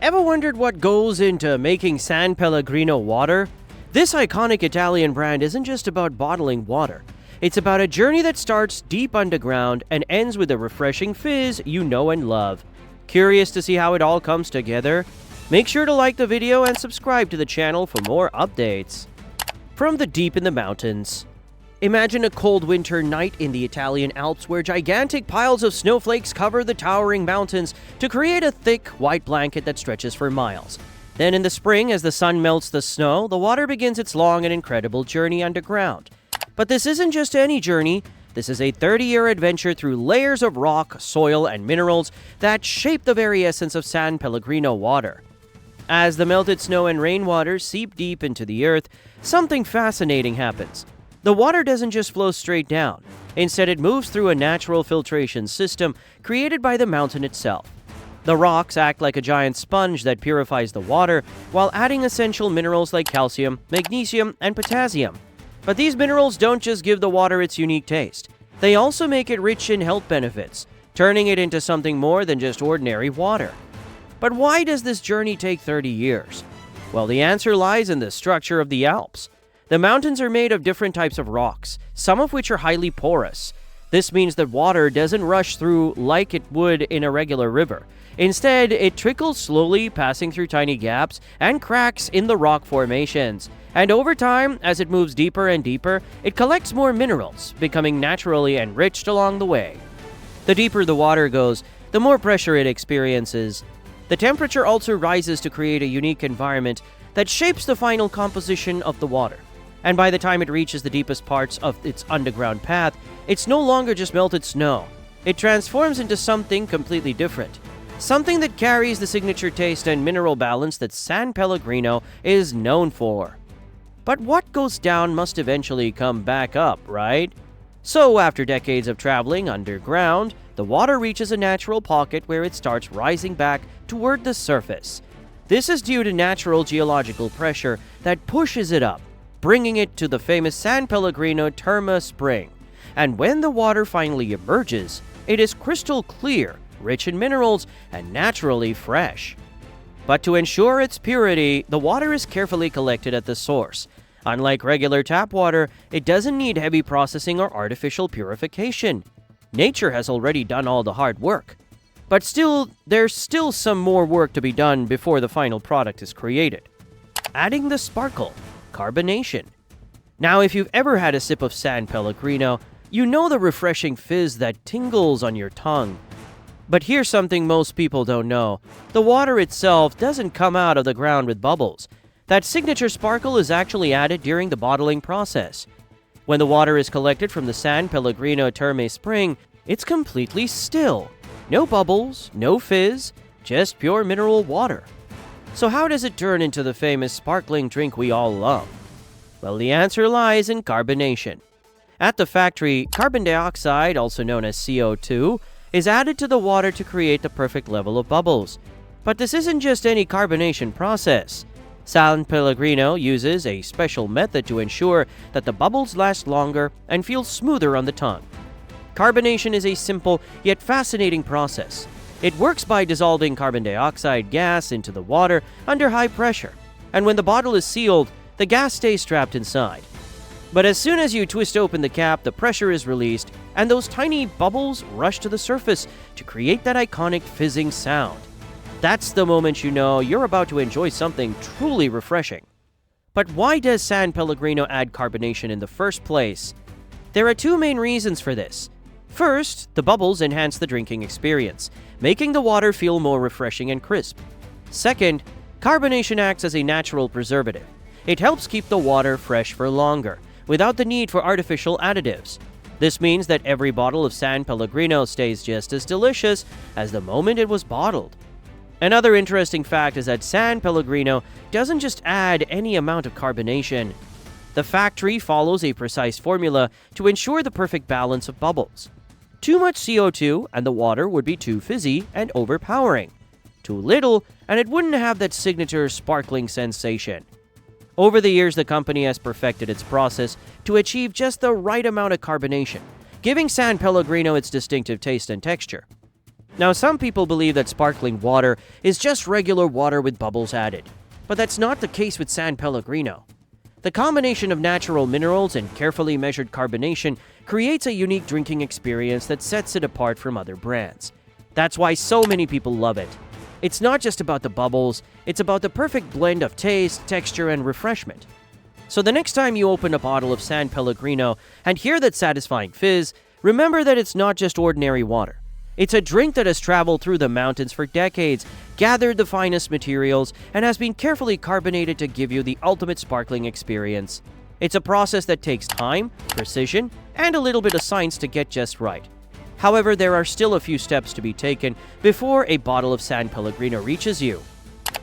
Ever wondered what goes into making San Pellegrino water? This iconic Italian brand isn't just about bottling water. It's about a journey that starts deep underground and ends with a refreshing fizz you know and love. Curious to see how it all comes together? Make sure to like the video and subscribe to the channel for more updates. From the deep in the mountains. Imagine a cold winter night in the Italian Alps where gigantic piles of snowflakes cover the towering mountains to create a thick, white blanket that stretches for miles. Then in the spring, as the sun melts the snow, the water begins its long and incredible journey underground. But this isn't just any journey. This is a 30-year adventure through layers of rock, soil, and minerals that shape the very essence of San Pellegrino water. As the melted snow and rainwater seep deep into the earth, something fascinating happens. The water doesn't just flow straight down. Instead, it moves through a natural filtration system created by the mountain itself. The rocks act like a giant sponge that purifies the water while adding essential minerals like calcium, magnesium, and potassium. But these minerals don't just give the water its unique taste. They also make it rich in health benefits, turning it into something more than just ordinary water. But why does this journey take 30 years? Well, the answer lies in the structure of the Alps. The mountains are made of different types of rocks, some of which are highly porous. This means that water doesn't rush through like it would in a regular river. Instead, it trickles slowly, passing through tiny gaps and cracks in the rock formations. And over time, as it moves deeper and deeper, it collects more minerals, becoming naturally enriched along the way. The deeper the water goes, the more pressure it experiences. The temperature also rises to create a unique environment that shapes the final composition of the water. And by the time it reaches the deepest parts of its underground path, it's no longer just melted snow. It transforms into something completely different. Something that carries the signature taste and mineral balance that San Pellegrino is known for. But what goes down must eventually come back up, right? So after decades of traveling underground, the water reaches a natural pocket where it starts rising back toward the surface. This is due to natural geological pressure that pushes it up, bringing it to the famous San Pellegrino Terma spring. And when the water finally emerges, it is crystal clear, rich in minerals, and naturally fresh. But to ensure its purity, the water is carefully collected at the source. Unlike regular tap water, it doesn't need heavy processing or artificial purification. Nature has already done all the hard work. But still, there's still some more work to be done before the final product is created. Adding the sparkle. Carbonation. Now, if you've ever had a sip of San Pellegrino, you know the refreshing fizz that tingles on your tongue. But here's something most people don't know. The water itself doesn't come out of the ground with bubbles. That signature sparkle is actually added during the bottling process. When the water is collected from the San Pellegrino Terme spring, it's completely still. No bubbles, no fizz, just pure mineral water. So how does it turn into the famous sparkling drink we all love? Well, the answer lies in carbonation. At the factory, carbon dioxide, also known as CO2, is added to the water to create the perfect level of bubbles. But this isn't just any carbonation process. San Pellegrino uses a special method to ensure that the bubbles last longer and feel smoother on the tongue. Carbonation is a simple yet fascinating process. It works by dissolving carbon dioxide gas into the water under high pressure, and when the bottle is sealed, the gas stays trapped inside. But as soon as you twist open the cap, the pressure is released, and those tiny bubbles rush to the surface to create that iconic fizzing sound. That's the moment you know you're about to enjoy something truly refreshing. But why does San Pellegrino add carbonation in the first place? There are two main reasons for this. First, the bubbles enhance the drinking experience, making the water feel more refreshing and crisp. Second, carbonation acts as a natural preservative. It helps keep the water fresh for longer, without the need for artificial additives. This means that every bottle of San Pellegrino stays just as delicious as the moment it was bottled. Another interesting fact is that San Pellegrino doesn't just add any amount of carbonation. The factory follows a precise formula to ensure the perfect balance of bubbles. Too much CO2 and the water would be too fizzy and overpowering. Too little, and it wouldn't have that signature sparkling sensation. Over the years, the company has perfected its process to achieve just the right amount of carbonation, giving San Pellegrino its distinctive taste and texture. Now, some people believe that sparkling water is just regular water with bubbles added, but that's not the case with San Pellegrino. The combination of natural minerals and carefully measured carbonation creates a unique drinking experience that sets it apart from other brands. That's why so many people love it. It's not just about the bubbles, it's about the perfect blend of taste, texture, and refreshment. So the next time you open a bottle of San Pellegrino and hear that satisfying fizz, remember that it's not just ordinary water. It's a drink that has traveled through the mountains for decades, gathered the finest materials, and has been carefully carbonated to give you the ultimate sparkling experience. It's a process that takes time, precision, and a little bit of science to get just right. However, there are still a few steps to be taken before a bottle of San Pellegrino reaches you.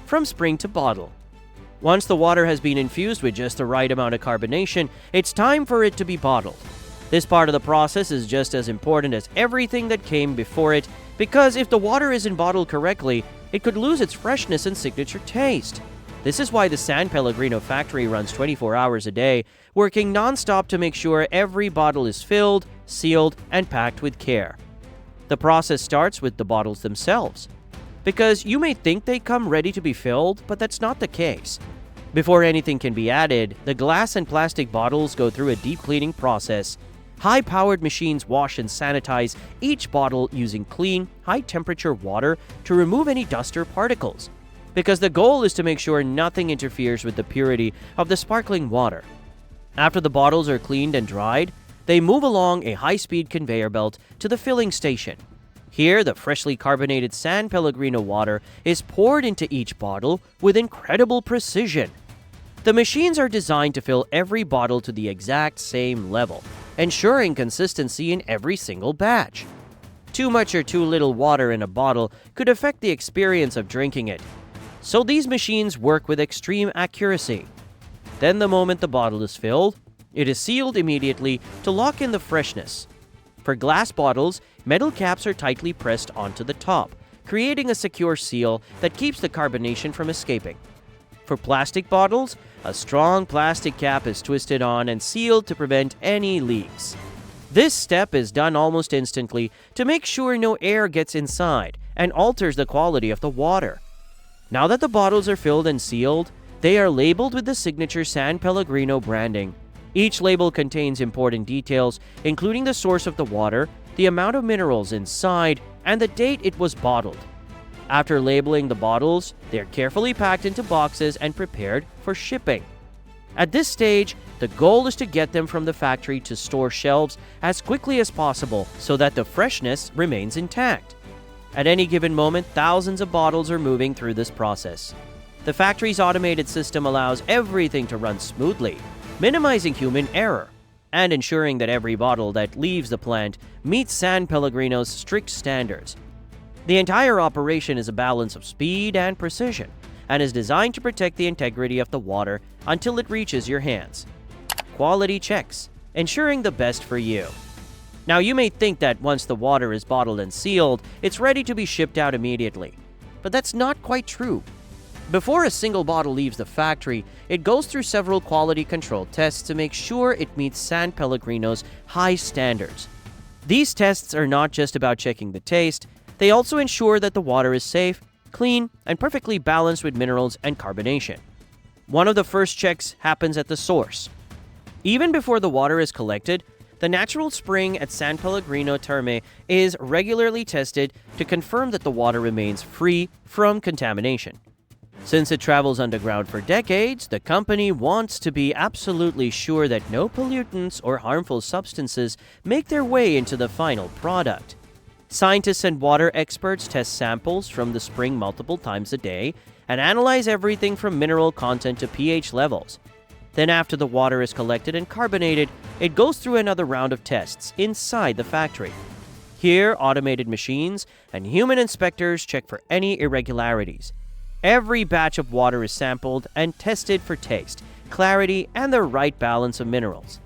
From spring to bottle. Once the water has been infused with just the right amount of carbonation, it's time for it to be bottled. This part of the process is just as important as everything that came before it, because if the water isn't bottled correctly, it could lose its freshness and signature taste. This is why the San Pellegrino factory runs 24 hours a day, working non-stop to make sure every bottle is filled, sealed, and packed with care. The process starts with the bottles themselves, because you may think they come ready to be filled, but that's not the case. Before anything can be added, the glass and plastic bottles go through a deep cleaning process. High-powered machines wash and sanitize each bottle using clean, high-temperature water to remove any dust or particles, because the goal is to make sure nothing interferes with the purity of the sparkling water. After the bottles are cleaned and dried, they move along a high-speed conveyor belt to the filling station. Here, the freshly carbonated San Pellegrino water is poured into each bottle with incredible precision. The machines are designed to fill every bottle to the exact same level, ensuring consistency in every single batch. Too much or too little water in a bottle could affect the experience of drinking it, so these machines work with extreme accuracy. Then the moment the bottle is filled, it is sealed immediately to lock in the freshness. For glass bottles, metal caps are tightly pressed onto the top, creating a secure seal that keeps the carbonation from escaping. For plastic bottles, a strong plastic cap is twisted on and sealed to prevent any leaks. This step is done almost instantly to make sure no air gets inside and alters the quality of the water. Now that the bottles are filled and sealed, they are labeled with the signature San Pellegrino branding. Each label contains important details, including the source of the water, the amount of minerals inside, and the date it was bottled. After labeling the bottles, they are carefully packed into boxes and prepared for shipping. At this stage, the goal is to get them from the factory to store shelves as quickly as possible so that the freshness remains intact. At any given moment, thousands of bottles are moving through this process. The factory's automated system allows everything to run smoothly, minimizing human error, and ensuring that every bottle that leaves the plant meets San Pellegrino's strict standards. The entire operation is a balance of speed and precision, and is designed to protect the integrity of the water until it reaches your hands. Quality checks, ensuring the best for you. Now, you may think that once the water is bottled and sealed, it's ready to be shipped out immediately, but that's not quite true. Before a single bottle leaves the factory, it goes through several quality control tests to make sure it meets San Pellegrino's high standards. These tests are not just about checking the taste, they also ensure that the water is safe, clean, and perfectly balanced with minerals and carbonation. One of the first checks happens at the source. Even before the water is collected, the natural spring at San Pellegrino Terme is regularly tested to confirm that the water remains free from contamination. Since it travels underground for decades, the company wants to be absolutely sure that no pollutants or harmful substances make their way into the final product. Scientists and water experts test samples from the spring multiple times a day and analyze everything from mineral content to pH levels. Then after the water is collected and carbonated, it goes through another round of tests inside the factory. Here, automated machines and human inspectors check for any irregularities. Every batch of water is sampled and tested for taste, clarity, and the right balance of minerals.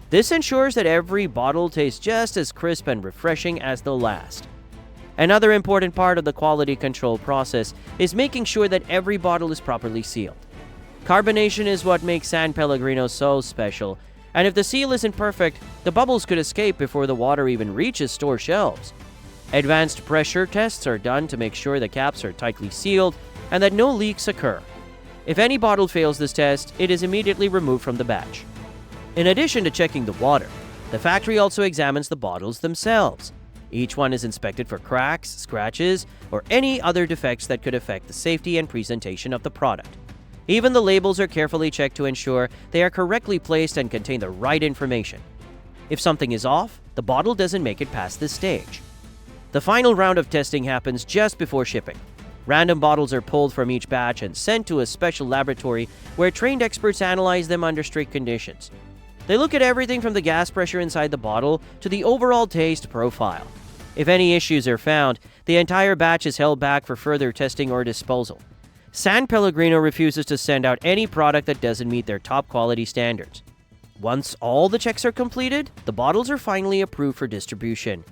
This ensures that every bottle tastes just as crisp and refreshing as the last. Another important part of the quality control process is making sure that every bottle is properly sealed. Carbonation is what makes San Pellegrino so special, and if the seal isn't perfect, the bubbles could escape before the water even reaches store shelves. Advanced pressure tests are done to make sure the caps are tightly sealed and that no leaks occur. If any bottle fails this test, it is immediately removed from the batch. In addition to checking the water, the factory also examines the bottles themselves. Each one is inspected for cracks, scratches, or any other defects that could affect the safety and presentation of the product. Even the labels are carefully checked to ensure they are correctly placed and contain the right information. If something is off, the bottle doesn't make it past this stage. The final round of testing happens just before shipping. Random bottles are pulled from each batch and sent to a special laboratory where trained experts analyze them under strict conditions. They look at everything from the gas pressure inside the bottle to the overall taste profile. If any issues are found, the entire batch is held back for further testing or disposal. San Pellegrino refuses to send out any product that doesn't meet their top quality standards. Once all the checks are completed, the bottles are finally approved for distribution.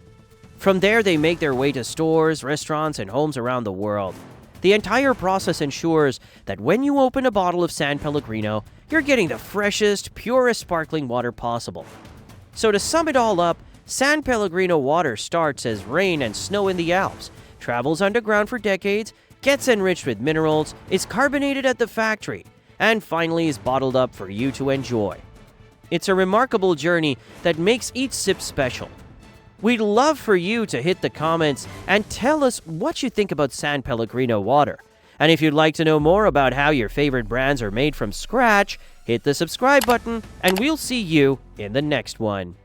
From there, they make their way to stores, restaurants, and homes around the world. The entire process ensures that when you open a bottle of San Pellegrino, you're getting the freshest, purest sparkling water possible. So to sum it all up, San Pellegrino water starts as rain and snow in the Alps, travels underground for decades, gets enriched with minerals, is carbonated at the factory, and finally is bottled up for you to enjoy. It's a remarkable journey that makes each sip special. We'd love for you to hit the comments and tell us what you think about San Pellegrino water. And if you'd like to know more about how your favorite brands are made from scratch, hit the subscribe button, and we'll see you in the next one.